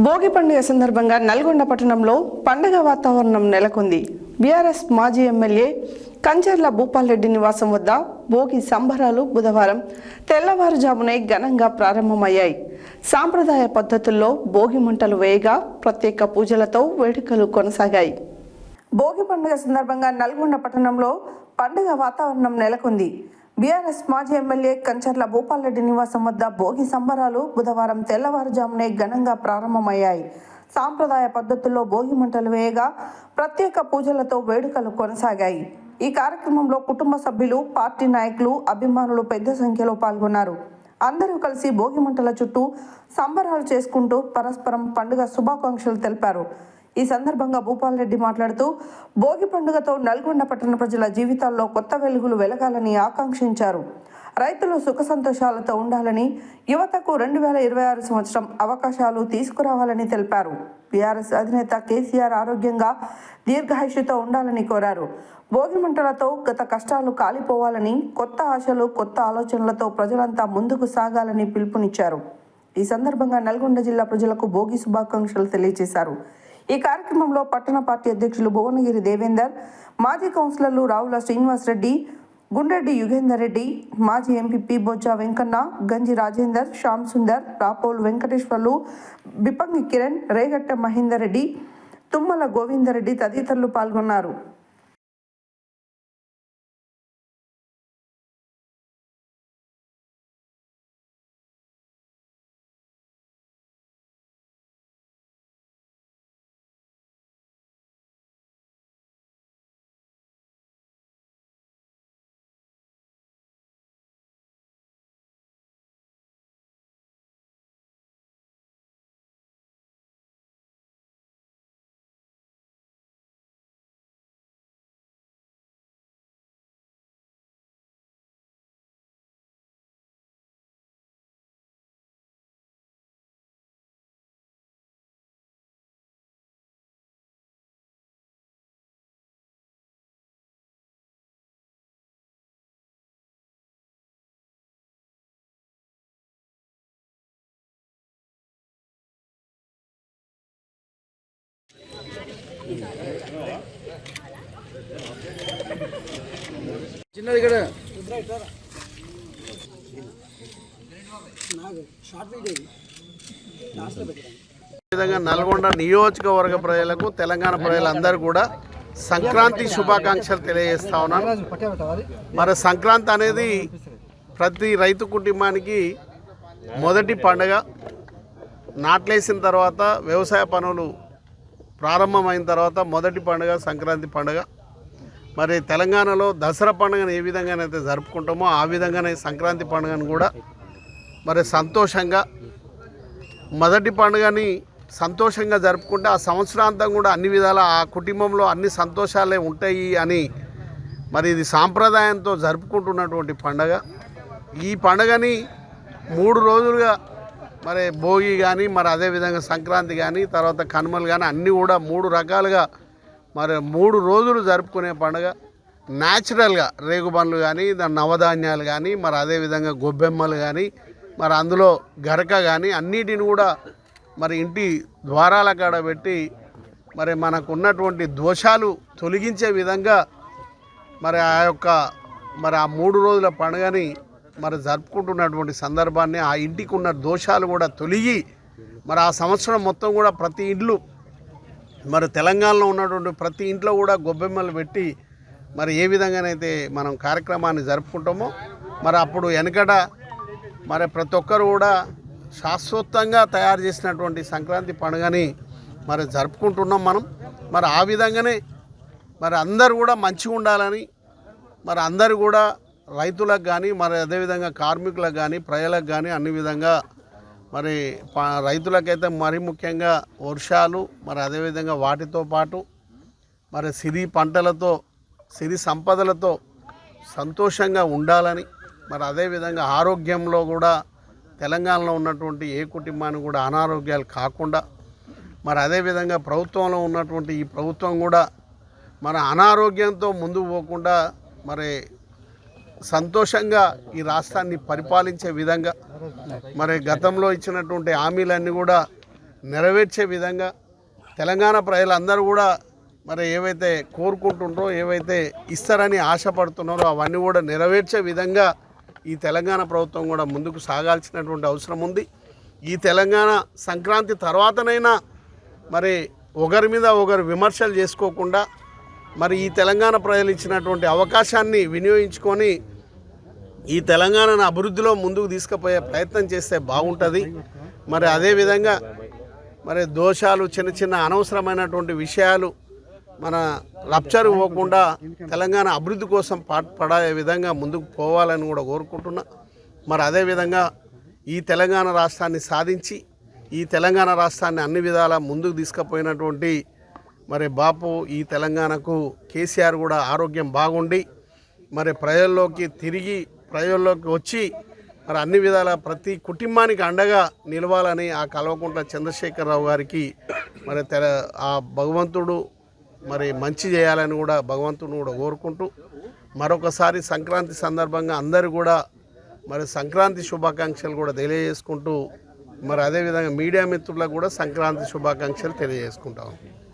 భోగి పండుగ సందర్భంగా నల్గొండ పట్టణంలో పండుగ వాతావరణం నెలకొంది. బీఆర్ఎస్ మాజీ ఎమ్మెల్యే కంచర్ల భూపాల్రెడ్డి నివాసం వద్ద భోగి సంబరాలు బుధవారం తెల్లవారుజామునే ఘనంగా ప్రారంభమయ్యాయి. సాంప్రదాయ పద్ధతుల్లో భోగి మంటలు వేయగా ప్రత్యేక పూజలతో వేడుకలు కొనసాగాయి. భోగి పండుగ సందర్భంగా నల్గొండ పట్టణంలో పండుగ వాతావరణం నెలకొంది. బీఆర్ఎస్ మాజీ ఎమ్మెల్యే కంచర్ల భూపాల్రెడ్డి నివాసం వద్ద భోగి సంబరాలు బుధవారం తెల్లవారుజామునే ఘనంగా ప్రారంభమయ్యాయి. సాంప్రదాయ పద్ధతుల్లో భోగి మంటలు వేయగా ప్రత్యేక పూజలతో వేడుకలు కొనసాగాయి. ఈ కార్యక్రమంలో కుటుంబ సభ్యులు, పార్టీ నాయకులు, అభిమానులు పెద్ద సంఖ్యలో పాల్గొన్నారు. అందరూ కలిసి భోగి మంటల చుట్టూ సంబరాలు చేసుకుంటూ పరస్పరం పండుగ శుభాకాంక్షలు తెలిపారు. ఈ సందర్భంగా భూపాల్రెడ్డి మాట్లాడుతూ భోగి పండుగతో నల్గొండ పట్టణ ప్రజల జీవితాల్లో కొత్త వెలుగులు వెలగాలని ఆకాంక్షించారు. రైతులు సుఖ సంతోషాలతో ఉండాలని, యువతకు 2026 సంవత్సరం అవకాశాలు తీసుకురావాలని తెలిపారు. బీఆర్ఎస్ అధినేత కేసీఆర్ ఆరోగ్యంగా దీర్ఘాయుష్యుతో ఉండాలని కోరారు. భోగి మంటలతో గత కష్టాలు కాలిపోవాలని, కొత్త ఆశలు, కొత్త ఆలోచనలతో ప్రజలంతా ముందుకు సాగాలని పిలుపునిచ్చారు. ఈ సందర్భంగా నల్గొండ జిల్లా ప్రజలకు భోగి శుభాకాంక్షలు తెలియజేశారు. ఈ కార్యక్రమంలో పట్టణ పార్టీ అధ్యక్షులు భువనగిరి దేవేందర్, మాజీ కౌన్సిలర్లు రావుల శ్రీనివాస్ రెడ్డి, గుండ్రెడ్డి యుగేందర్ రెడ్డి, మాజీ ఎంపీ బొజ్జా వెంకన్న, గంజి రాజేందర్, శ్యామ్ సుందర్, రాపోలు వెంకటేశ్వర్లు, బిపంగి కిరణ్, రేగట్ట మహేందర్ రెడ్డి, తుమ్మల గోవిందరెడ్డి తదితరులు పాల్గొన్నారు. చిన్నది ఇక్కడ విధంగా నల్గొండ నియోజకవర్గ ప్రజలకు, తెలంగాణ ప్రజలందరూ కూడా సంక్రాంతి శుభాకాంక్షలు తెలియజేస్తా ఉన్నాను. మరి సంక్రాంతి అనేది ప్రతి రైతు కుటుంబానికి మొదటి పండుగ. నాట్లేసిన తర్వాత వ్యవసాయ పనులు ప్రారంభమైన తర్వాత మొదటి పండుగ సంక్రాంతి పండుగ. మరి తెలంగాణలో దసరా పండుగను ఏ విధంగానైతే జరుపుకుంటామో ఆ విధంగానే సంక్రాంతి పండుగను కూడా మరి సంతోషంగా, మొదటి పండుగని సంతోషంగా జరుపుకుంటే ఆ సంవత్సరాంతం కూడా అన్ని విధాల ఆ కుటుంబంలో అన్ని సంతోషాలే ఉంటాయి అని మరి ఇది సాంప్రదాయంతో జరుపుకుంటున్నటువంటి పండుగ. ఈ పండుగని 3 రోజులుగా మరి భోగి కానీ, మరి అదేవిధంగా సంక్రాంతి కానీ, తర్వాత కనుమలు కానీ అన్నీ కూడా 3 రకాలుగా మరి 3 రోజులు జరుపుకునే పండుగ. న్యాచురల్గా రేగుబండ్లు కానీ, నవధాన్యాలు కానీ, మరి అదేవిధంగా గొబ్బెమ్మలు కానీ, మరి అందులో గరక కానీ అన్నిటిని కూడా మరి ఇంటి ద్వారాల కాడ పెట్టి మరి మనకు ఉన్నటువంటి దోషాలు తొలగించే విధంగా మరి ఆ 3 రోజుల పండుగని మరి జరుపుకుంటున్నటువంటి సందర్భాన్ని, ఆ ఇంటికి ఉన్న దోషాలు కూడా తొలగి మరి ఆ సంవత్సరం మొత్తం కూడా ప్రతి ఇంట్లో, మరి తెలంగాణలో ఉన్నటువంటి ప్రతి ఇంట్లో కూడా గొబ్బెమ్మలు పెట్టి మరి ఏ విధంగానైతే మనం కార్యక్రమాన్ని జరుపుకుంటామో మరి అప్పుడు వెనకట మరి ప్రతి ఒక్కరు కూడా శాశ్వతంగా తయారు చేసినటువంటి సంక్రాంతి పండుగని మరి జరుపుకుంటున్నాం మనం. మరి ఆ విధంగానే మరి అందరూ కూడా మంచిగా ఉండాలని, మరి అందరూ కూడా రైతులకు కానీ, మరి అదేవిధంగా కార్మికులకు కానీ, ప్రజలకు కానీ అన్ని విధంగా మరి రైతులకైతే మరి ముఖ్యంగా వర్షాలు, మరి అదేవిధంగా వాటితో పాటు మరి సిరి పంటలతో, సిరి సంపదలతో సంతోషంగా ఉండాలని, మరి అదేవిధంగా ఆరోగ్యంలో కూడా తెలంగాణలో ఉన్నటువంటి ఏ కుటుంబానికి కూడా అనారోగ్యాలు కాకుండా, మరి అదేవిధంగా ప్రభుత్వంలో ఉన్నటువంటి ఈ ప్రభుత్వం కూడా మన అనారోగ్యంతో ముందుకు పోకుండా మరి సంతోషంగా ఈ రాష్ట్రాన్ని పరిపాలించే విధంగా మరి గతంలో ఇచ్చినటువంటి హామీలన్నీ కూడా నెరవేర్చే విధంగా తెలంగాణ ప్రజలందరూ కూడా మరి ఏవైతే కోరుకుంటుంటారో ఏవైతే ఇస్తారని ఆశపడుతున్నారో అవన్నీ కూడా నెరవేర్చే విధంగా ఈ తెలంగాణ ప్రభుత్వం కూడా ముందుకు సాగాల్సినటువంటి అవసరం ఉంది. ఈ తెలంగాణ సంక్రాంతి తర్వాతనైనా మరి ఒకరి మీద ఒకరు విమర్శలు చేసుకోకుండా మరి ఈ తెలంగాణ ప్రజలు ఇచ్చినటువంటి అవకాశాన్ని వినియోగించుకొని ఈ తెలంగాణను అభివృద్ధిలో ముందుకు తీసుకుపోయే ప్రయత్నం చేస్తే బాగుంటుంది. మరి అదేవిధంగా మరి దోషాలు చిన్న చిన్న అనవసరమైనటువంటి విషయాలు మన రప్చర్ పోకుండా తెలంగాణ అభివృద్ధి కోసం పడే విధంగా ముందుకు పోవాలని కూడా కోరుకుంటున్నా. మరి అదేవిధంగా ఈ తెలంగాణ రాష్ట్రాన్ని సాధించి ఈ తెలంగాణ రాష్ట్రాన్ని అన్ని విధాలా ముందుకు తీసుకుపోయినటువంటి మరి బాపు ఈ తెలంగాణకు కేసీఆర్ కూడా ఆరోగ్యం బాగుండి మరి ప్రజల్లోకి వచ్చి మరి అన్ని విధాల ప్రతి కుటుంబానికి అండగా నిలవాలని ఆ కల్వకుంట్ల చంద్రశేఖరరావు గారికి మరి ఆ భగవంతుడు మరి మంచి చేయాలని కూడా భగవంతుని కూడా కోరుకుంటూ మరొకసారి సంక్రాంతి సందర్భంగా అందరూ కూడా మరి సంక్రాంతి శుభాకాంక్షలు కూడా తెలియజేసుకుంటూ మరి అదేవిధంగా మీడియా మిత్రులకు కూడా సంక్రాంతి శుభాకాంక్షలు తెలియజేసుకుంటాం.